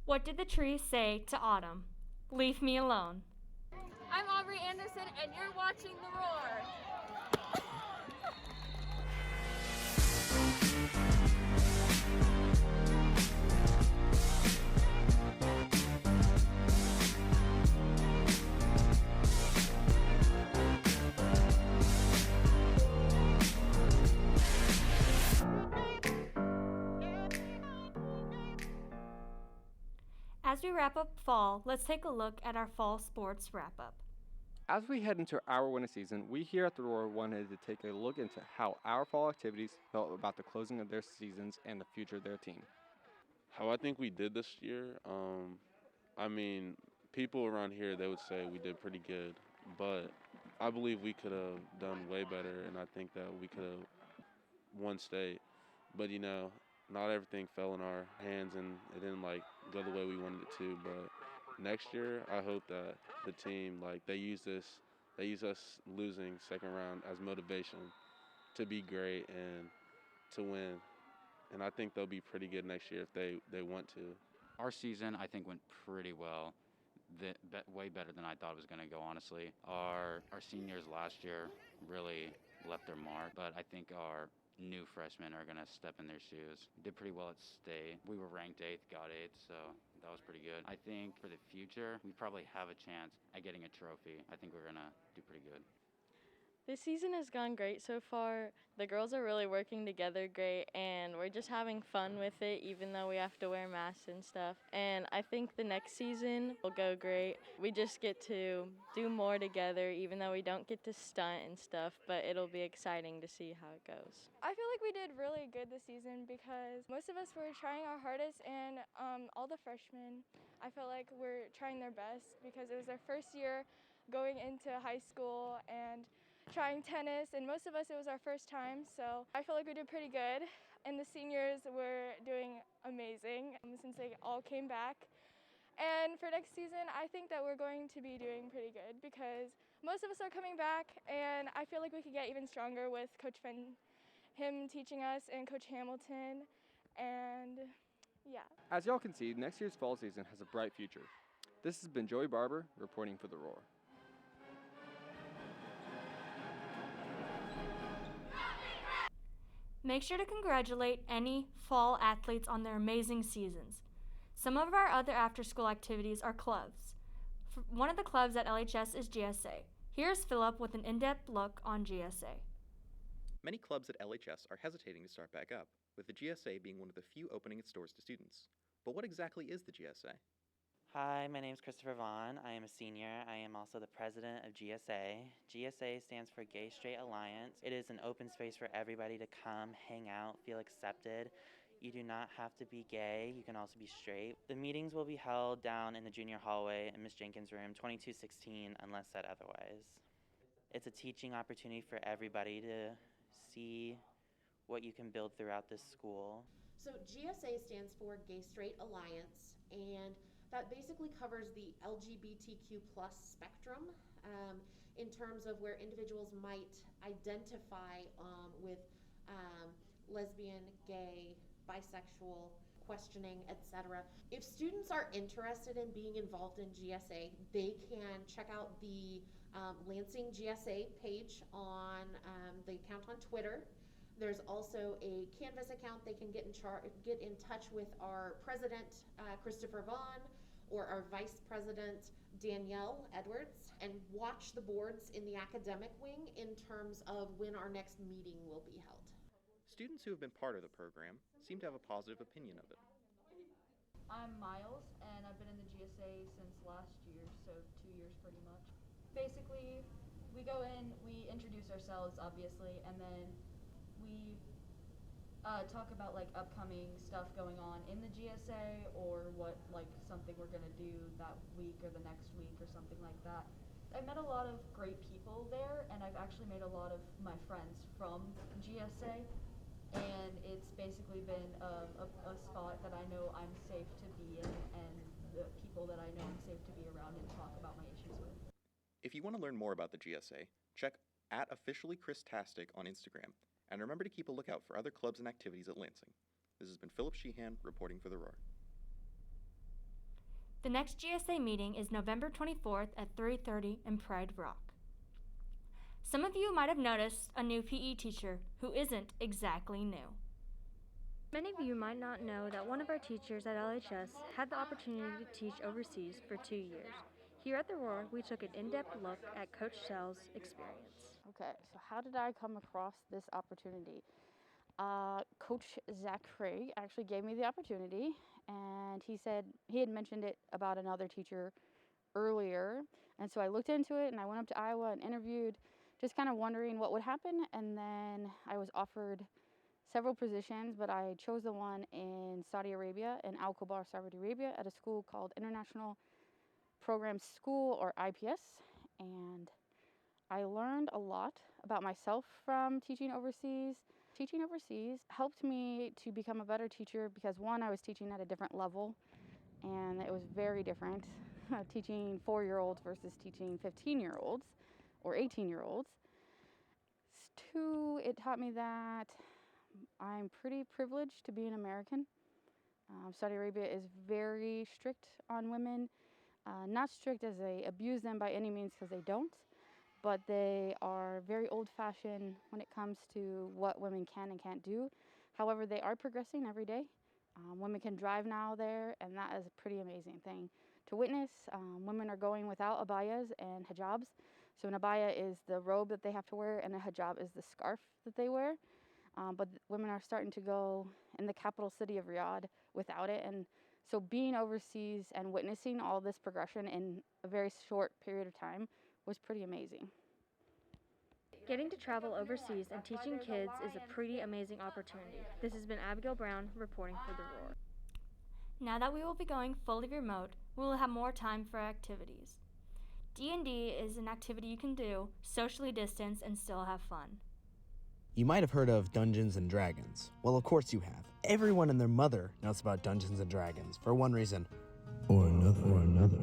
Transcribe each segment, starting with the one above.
What did the tree say to Autumn? Leave me alone. I'm Aubrey Anderson, and you're watching The Roar. As we wrap up fall, let's take a look at our fall sports wrap-up. As we head into our winter season, we here at the Roar wanted to take a look into how our fall activities felt about the closing of their seasons and the future of their team. How I think we did this year, I mean, people around here, they would say we did pretty good, but I believe we could have done way better, and I think that we could have won state. But, not everything fell in our hands, and it didn't, go the way we wanted it to. But next year, I hope that the team, they use us losing second round as motivation to be great and to win. And I think they'll be pretty good next year if they want to. Our season, I think, went pretty well. Way better than I thought it was going to go, honestly. Our seniors last year really left their mark, but I think our new freshmen are going to step in their shoes. We did pretty well at state. We were ranked 8th, got 8th, so that was pretty good. I think for the future, we probably have a chance at getting a trophy. I think we're going to do pretty good. This season has gone great so far. The girls are really working together great, and we're just having fun with it, even though we have to wear masks and stuff. And I think the next season will go great. We just get to do more together, even though we don't get to stunt and stuff, but it'll be exciting to see how it goes. I feel like we did really good this season because most of us were trying our hardest, and all the freshmen, I felt like were trying their best because it was their first year going into high school and trying tennis, and most of us, it was our first time, so I feel like we did pretty good. And the seniors were doing amazing since they all came back. And for next season, I think that we're going to be doing pretty good because most of us are coming back, and I feel like we could get even stronger with Coach Fenn, him teaching us, and Coach Hamilton, and yeah. As y'all can see, next year's fall season has a bright future. This has been Joey Barber reporting for The Roar. Make sure to congratulate any fall athletes on their amazing seasons. Some of our other after-school activities are clubs. One of the clubs at LHS is GSA. Here's Philip with an in-depth look on GSA. Many clubs at LHS are hesitating to start back up, with the GSA being one of the few opening its doors to students. But what exactly is the GSA? Hi, my name is Christopher Vaughn. I am a senior. I am also the president of GSA. GSA stands for Gay Straight Alliance. It is an open space for everybody to come, hang out, feel accepted. You do not have to be gay. You can also be straight. The meetings will be held down in the junior hallway in Ms. Jenkins' room, 2216, unless said otherwise. It's a teaching opportunity for everybody to see what you can build throughout this school. So GSA stands for Gay Straight Alliance, and that basically covers the LGBTQ plus spectrum in terms of where individuals might identify with lesbian, gay, bisexual, questioning, etc. If students are interested in being involved in GSA, they can check out the Lansing GSA page on the account on Twitter. There's also a Canvas account. They can get in touch with our president, Christopher Vaughn, or our vice president, Danielle Edwards, and watch the boards in the academic wing in terms of when our next meeting will be held. Students who have been part of the program seem to have a positive opinion of it. I'm Miles, and I've been in the GSA since last year, so 2 years pretty much. Basically, we go in, we introduce ourselves, obviously, and then we talk about upcoming stuff going on in the GSA or what something we're gonna do that week or the next week or something like that. I met a lot of great people there, and I've actually made a lot of my friends from GSA, and it's basically been a spot that I know I'm safe to be in, and the people that I know I'm safe to be around and talk about my issues with. If you want to learn more about the GSA, check @officiallychristastic on Instagram. And remember to keep a lookout for other clubs and activities at Lansing. This has been Philip Sheehan reporting for The Roar. The next GSA meeting is November 24th at 3:30 in Pride Rock. Some of you might have noticed a new PE teacher who isn't exactly new. Many of you might not know that one of our teachers at LHS had the opportunity to teach overseas for 2 years. Here at the Roar, we took an in-depth look at Coach Shell's experience. Okay, so how did I come across this opportunity? Coach Zach Craig actually gave me the opportunity, and he said he had mentioned it about another teacher earlier, and so I looked into it and I went up to Iowa and interviewed, just kind of wondering what would happen, and then I was offered several positions, but I chose the one in Saudi Arabia, in Al Khobar, Saudi Arabia, at a school called International Program School, or IPS, and I learned a lot about myself from teaching overseas. Teaching overseas helped me to become a better teacher because, one, I was teaching at a different level, and it was very different teaching 4-year-olds versus teaching 15-year-olds or 18-year-olds. Two, it taught me that I'm pretty privileged to be an American. Saudi Arabia is very strict on women. Not strict as they abuse them by any means, because they don't, but they are very old-fashioned when it comes to what women can and can't do. However, they are progressing every day. Women can drive now there, and that is a pretty amazing thing to witness. Women are going without abayas and hijabs. So an abaya is the robe that they have to wear, and a hijab is the scarf that they wear. But women are starting to go in the capital city of Riyadh without it. And so being overseas and witnessing all this progression in a very short period of time was pretty amazing. Getting to travel overseas and teaching kids is a pretty amazing opportunity. This has been Abigail Brown reporting for The Roar. Now that we will be going fully remote, we will have more time for activities. D&D is an activity you can do, socially distanced, and still have fun. You might have heard of Dungeons and Dragons. Well, of course you have. Everyone and their mother knows about Dungeons and Dragons for one reason or another.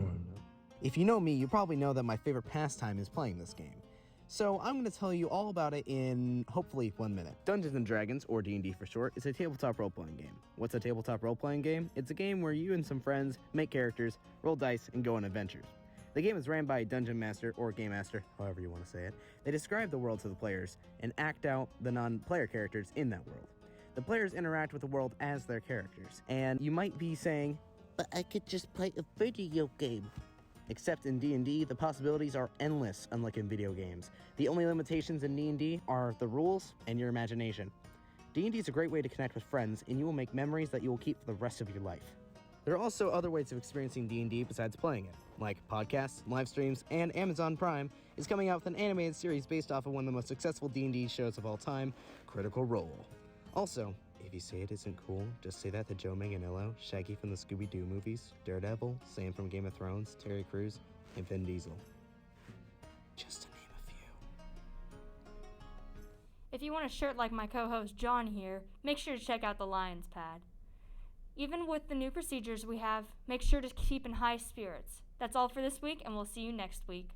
If you know me, you probably know that my favorite pastime is playing this game. So I'm going to tell you all about it in, hopefully, 1 minute. Dungeons & Dragons, or D&D for short, is a tabletop role-playing game. What's a tabletop role-playing game? It's a game where you and some friends make characters, roll dice, and go on adventures. The game is ran by a dungeon master, or game master, however you want to say it. They describe the world to the players and act out the non-player characters in that world. The players interact with the world as their characters. And you might be saying, but I could just play a video game. Except in D&D, the possibilities are endless, unlike in video games. The only limitations in D&D are the rules and your imagination. D&D is a great way to connect with friends, and you will make memories that you will keep for the rest of your life. There are also other ways of experiencing D&D besides playing it, like podcasts, live streams, and Amazon Prime is coming out with an animated series based off of one of the most successful D&D shows of all time, Critical Role. Also, if you say it isn't cool, just say that to Joe Manganiello, Shaggy from the Scooby-Doo movies, Daredevil, Sam from Game of Thrones, Terry Crews, and Vin Diesel. Just to name a few. If you want a shirt like my co-host John here, make sure to check out the Lions Pad. Even with the new procedures we have, make sure to keep in high spirits. That's all for this week, and we'll see you next week.